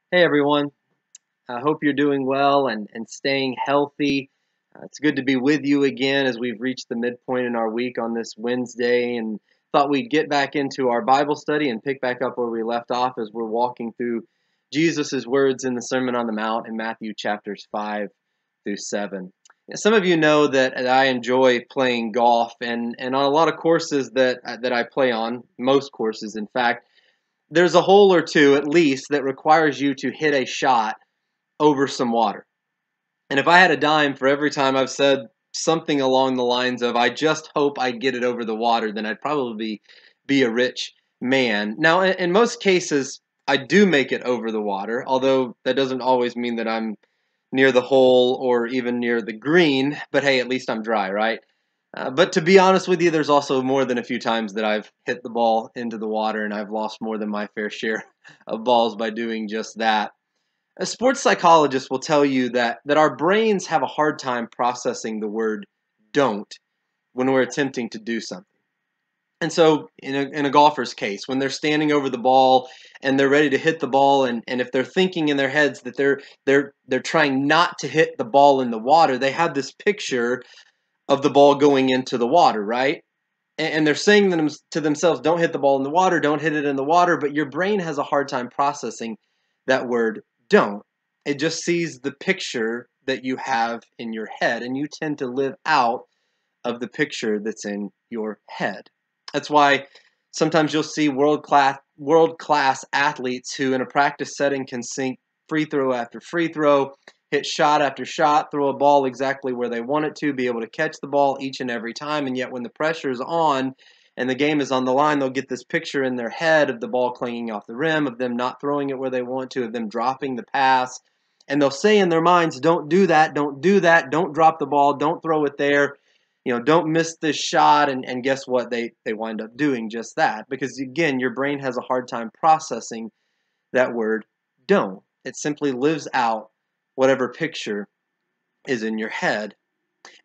Hey everyone, I hope you're doing well and staying healthy. It's good to be with you again as we've reached the midpoint in our week on this Wednesday and thought we'd get back into our Bible study and pick back up where we left off as we're walking through Jesus' words in the Sermon on the Mount in Matthew chapters 5 through 7. Some of you know that I enjoy playing golf and on a lot of courses that I play on, most courses in fact, there's a hole or two at least that requires you to hit a shot over some water. And if I had a dime for every time I've said something along the lines of, I just hope I get it over the water, then I'd probably be a rich man. Now, in most cases, I do make it over the water, although that doesn't always mean that I'm near the hole or even near the green. But hey, at least I'm dry, right? But to be honest with you, there's also more than a few times that I've hit the ball into the water and I've lost more than my fair share of balls by doing just that. A sports psychologist will tell you that our brains have a hard time processing the word don't when we're attempting to do something. And so in a golfer's case, when they're standing over the ball and they're ready to hit the ball, and if they're thinking in their heads that they're trying not to hit the ball in the water, they have this picture of the ball going into the water, right? And they're saying to themselves, don't hit the ball in the water, don't hit it in the water, but your brain has a hard time processing that word don't. It just sees the picture that you have in your head, and you tend to live out of the picture that's in your head. That's why sometimes you'll see world class athletes who in a practice setting can sink free throw after free throw, hit shot after shot, throw a ball exactly where they want it to, be able to catch the ball each and every time, and yet when the pressure is on and the game is on the line, they'll get this picture in their head of the ball clanging off the rim, of them not throwing it where they want to, of them dropping the pass, and they'll say in their minds, don't do that, don't do that, don't drop the ball, don't throw it there, don't miss this shot, and guess what? They wind up doing just that because, again, your brain has a hard time processing that word don't. It simply lives out whatever picture is in your head.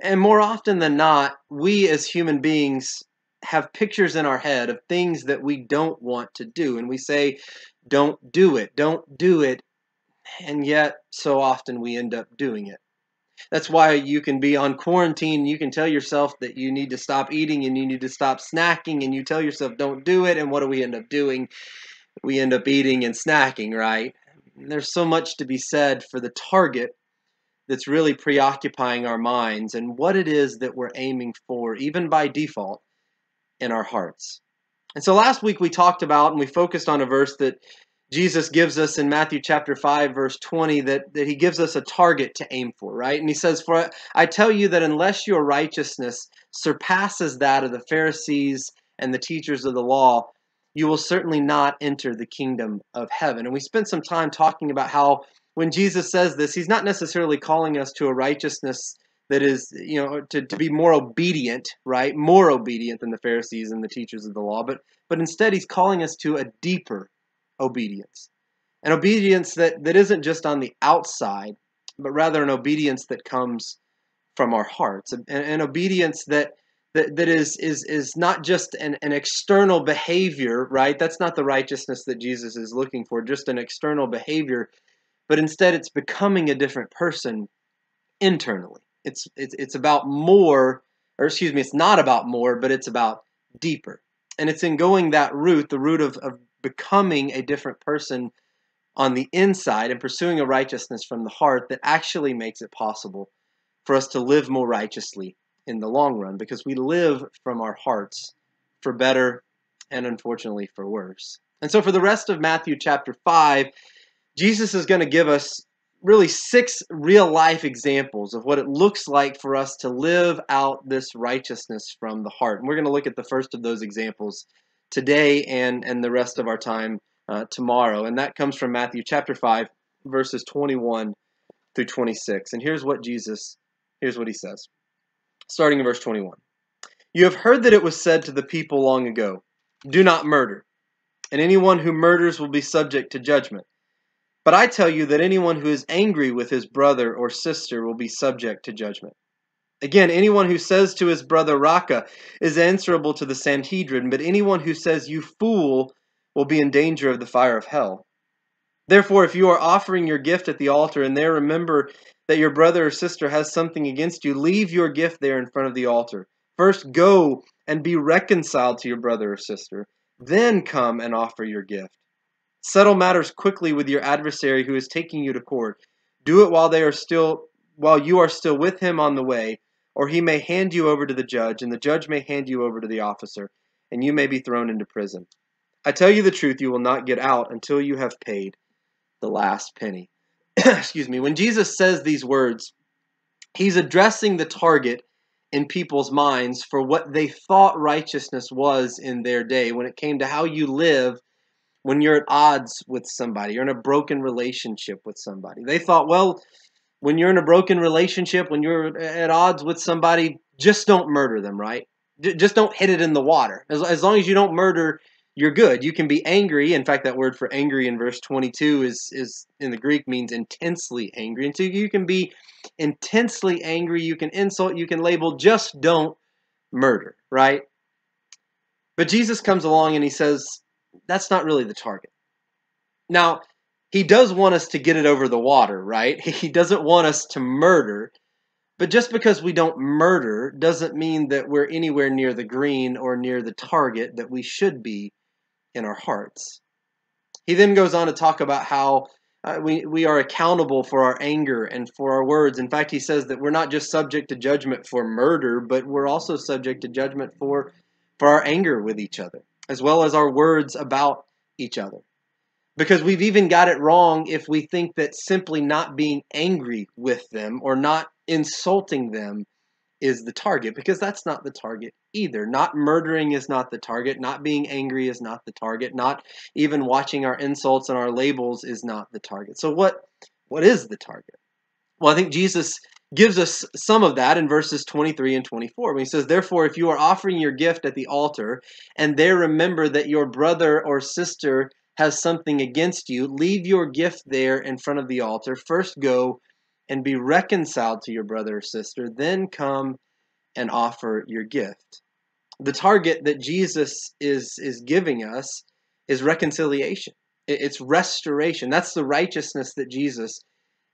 And more often than not, we as human beings have pictures in our head of things that we don't want to do. And we say, don't do it, don't do it. And yet, so often we end up doing it. That's why you can be on quarantine. You can tell yourself that you need to stop eating and you need to stop snacking, and you tell yourself don't do it. And what do we end up doing? We end up eating and snacking, right? There's so much to be said for the target that's really preoccupying our minds and what it is that we're aiming for, even by default, in our hearts. And so last week we talked about and we focused on a verse that Jesus gives us in Matthew chapter 5, verse 20, that he gives us a target to aim for, right? And he says, for I tell you that unless your righteousness surpasses that of the Pharisees and the teachers of the law, you will certainly not enter the kingdom of heaven. And we spent some time talking about how when Jesus says this, he's not necessarily calling us to a righteousness that is, to be more obedient, right? More obedient than the Pharisees and the teachers of the law, but instead he's calling us to a deeper obedience. An obedience that isn't just on the outside, but rather an obedience that comes from our hearts. An obedience that is not just an external behavior, right? That's not the righteousness that Jesus is looking for, just an external behavior, but instead it's becoming a different person internally. It's about more, or excuse me, it's not about more, but it's about deeper. And it's in going that route, the route of becoming a different person on the inside and pursuing a righteousness from the heart, that actually makes it possible for us to live more righteously in the long run, because we live from our hearts for better and unfortunately for worse. And so for the rest of Matthew chapter 5, Jesus is going to give us really 6 real-life examples of what it looks like for us to live out this righteousness from the heart. And we're going to look at the first of those examples today and the rest of our time tomorrow. And that comes from Matthew chapter 5, verses 21 through 26. And here's what he says, starting in verse 21. You have heard that it was said to the people long ago, do not murder, and anyone who murders will be subject to judgment. But I tell you that anyone who is angry with his brother or sister will be subject to judgment. Again, anyone who says to his brother Raka is answerable to the Sanhedrin, but anyone who says you fool will be in danger of the fire of hell. Therefore, if you are offering your gift at the altar and there remember that your brother or sister has something against you, leave your gift there in front of the altar. First go and be reconciled to your brother or sister. Then come and offer your gift. Settle matters quickly with your adversary who is taking you to court. Do it while you are still with him on the way, or he may hand you over to the judge, and the judge may hand you over to the officer, and you may be thrown into prison. I tell you the truth, you will not get out until you have paid the last penny. Excuse me. When Jesus says these words, he's addressing the target in people's minds for what they thought righteousness was in their day when it came to how you live when you're at odds with somebody, you're in a broken relationship with somebody. They thought, well, when you're in a broken relationship, when you're at odds with somebody, just don't murder them, right? Just don't hit it in the water. As long as you don't murder, you're good. You can be angry. In fact, that word for angry in verse 22 is in the Greek means intensely angry. And so you can be intensely angry. You can insult. You can label. Just don't murder, right? But Jesus comes along and he says, that's not really the target. Now, he does want us to get it over the water, right? He doesn't want us to murder. But just because we don't murder doesn't mean that we're anywhere near the green or near the target that we should be in our hearts. He then goes on to talk about how we are accountable for our anger and for our words. In fact, he says that we're not just subject to judgment for murder, but we're also subject to judgment for our anger with each other, as well as our words about each other. Because we've even got it wrong if we think that simply not being angry with them or not insulting them is the target, because that's not the target either. Not murdering is not the target. Not being angry is not the target. Not even watching our insults and our labels is not the target. So what is the target? Well, I think Jesus gives us some of that in verses 23 and 24 when he says, therefore, if you are offering your gift at the altar and there remember that your brother or sister has something against you, leave your gift there in front of the altar. First go and be reconciled to your brother or sister, then come and offer your gift. The target that Jesus is giving us is reconciliation. It's restoration. That's the righteousness that Jesus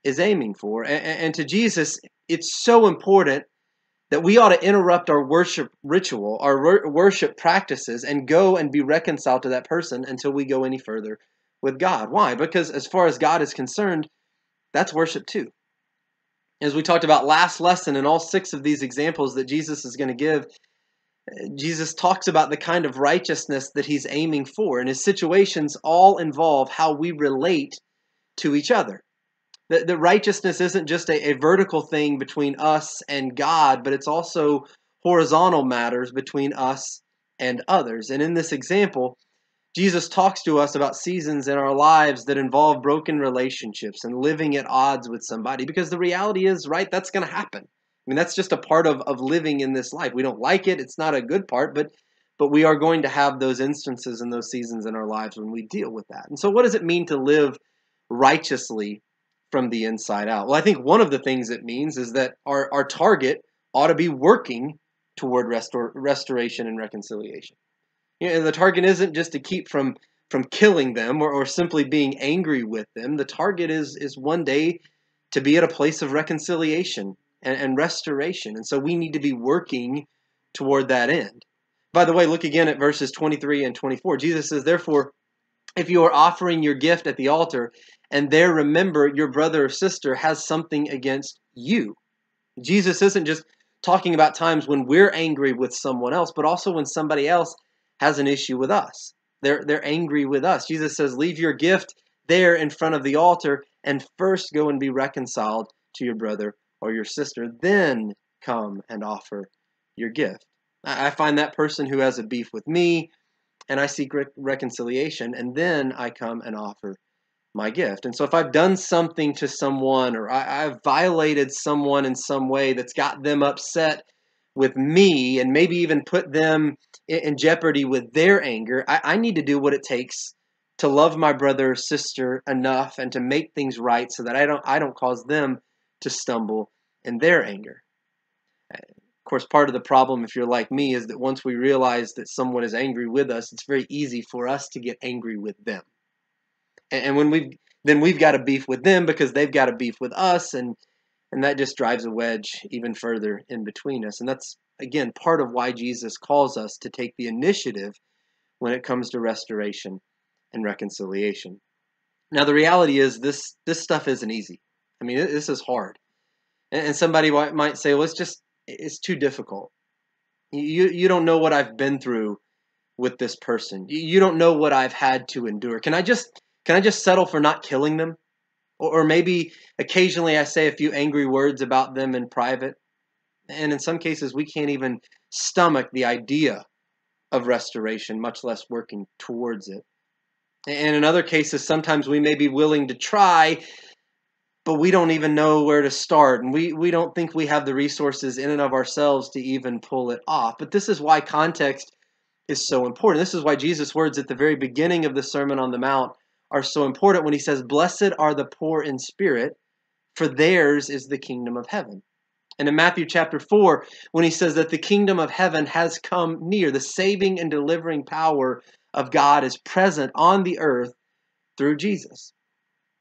is aiming for. And to Jesus, it's so important that we ought to interrupt our worship ritual, our worship practices, and go and be reconciled to that person until we go any further with God. Why? Because as far as God is concerned, that's worship too. As we talked about last lesson, in all 6 of these examples that Jesus is going to give, Jesus talks about the kind of righteousness that he's aiming for. And his situations all involve how we relate to each other. The righteousness isn't just a vertical thing between us and God, but it's also horizontal matters between us and others. And in this example, Jesus talks to us about seasons in our lives that involve broken relationships and living at odds with somebody, because the reality is, right, that's going to happen. I mean, that's just a part of living in this life. We don't like it. It's not a good part, but we are going to have those instances and those seasons in our lives when we deal with that. And so what does it mean to live righteously from the inside out? Well, I think one of the things it means is that our target ought to be working toward restoration and reconciliation. The target isn't just to keep from killing them or simply being angry with them. The target is one day to be at a place of reconciliation and restoration. And so we need to be working toward that end. By the way, look again at verses 23 and 24. Jesus says, therefore, if you are offering your gift at the altar and there remember your brother or sister has something against you. Jesus isn't just talking about times when we're angry with someone else, but also when somebody else has an issue with us. They're angry with us. Jesus says, leave your gift there in front of the altar and first go and be reconciled to your brother or your sister. Then come and offer your gift. I find that person who has a beef with me, and I seek reconciliation, and then I come and offer my gift. And so if I've done something to someone, or I've violated someone in some way that's got them upset with me and maybe even put them in jeopardy with their anger, I need to do what it takes to love my brother or sister enough and to make things right so that I don't cause them to stumble in their anger. Of course, part of the problem, if you're like me, is that once we realize that someone is angry with us, it's very easy for us to get angry with them. And when we've then we've got a beef with them because they've got a beef with us, and that just drives a wedge even further in between us. And that's, again, part of why Jesus calls us to take the initiative when it comes to restoration and reconciliation. Now, the reality is this stuff isn't easy. I mean, this is hard. And somebody might say, well, it's too difficult. You don't know what I've been through with this person. You don't know what I've had to endure. Can I just settle for not killing them? Or maybe occasionally I say a few angry words about them in private. And in some cases, we can't even stomach the idea of restoration, much less working towards it. And in other cases, sometimes we may be willing to try, but we don't even know where to start. And we don't think we have the resources in and of ourselves to even pull it off. But this is why context is so important. This is why Jesus' words at the very beginning of the Sermon on the Mount are so important when he says, "Blessed are the poor in spirit, for theirs is the kingdom of heaven." And in Matthew chapter 4, when he says that the kingdom of heaven has come near, the saving and delivering power of God is present on the earth through Jesus.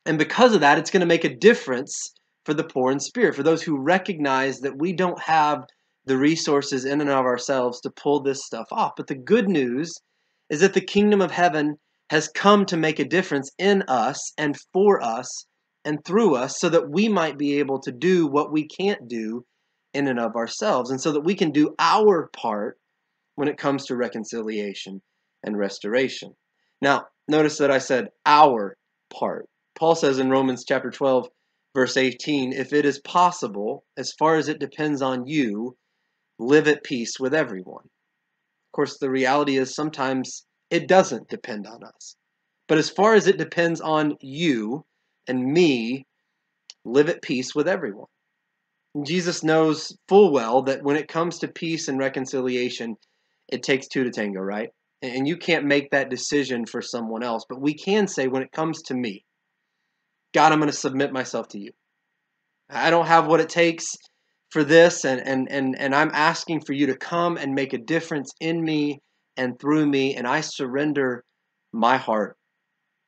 And because of that, it's going to make a difference for the poor in spirit, for those who recognize that we don't have the resources in and of ourselves to pull this stuff off. But the good news is that the kingdom of heaven has come to make a difference in us and for us and through us so that we might be able to do what we can't do in and of ourselves, and so that we can do our part when it comes to reconciliation and restoration. Now, notice that I said our part. Paul says in Romans chapter 12, verse 18, if it is possible, as far as it depends on you, live at peace with everyone. Of course, the reality is sometimes it doesn't depend on us. But as far as it depends on you and me, live at peace with everyone. And Jesus knows full well that when it comes to peace and reconciliation, it takes two to tango, right? And you can't make that decision for someone else. But we can say, when it comes to me, God, I'm going to submit myself to you. I don't have what it takes for this, and I'm asking for you to come and make a difference in me and through me, and I surrender my heart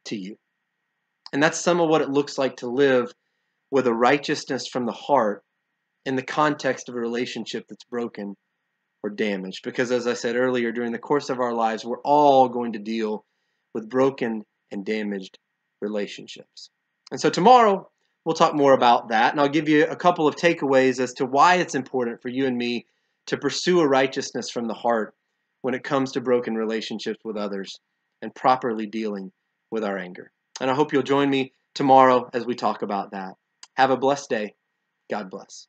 to you. And that's some of what it looks like to live with a righteousness from the heart in the context of a relationship that's broken or damaged. Because as I said earlier, during the course of our lives, we're all going to deal with broken and damaged relationships. And so tomorrow, we'll talk more about that, and I'll give you a couple of takeaways as to why it's important for you and me to pursue a righteousness from the heart when it comes to broken relationships with others and properly dealing with our anger. And I hope you'll join me tomorrow as we talk about that. Have a blessed day. God bless.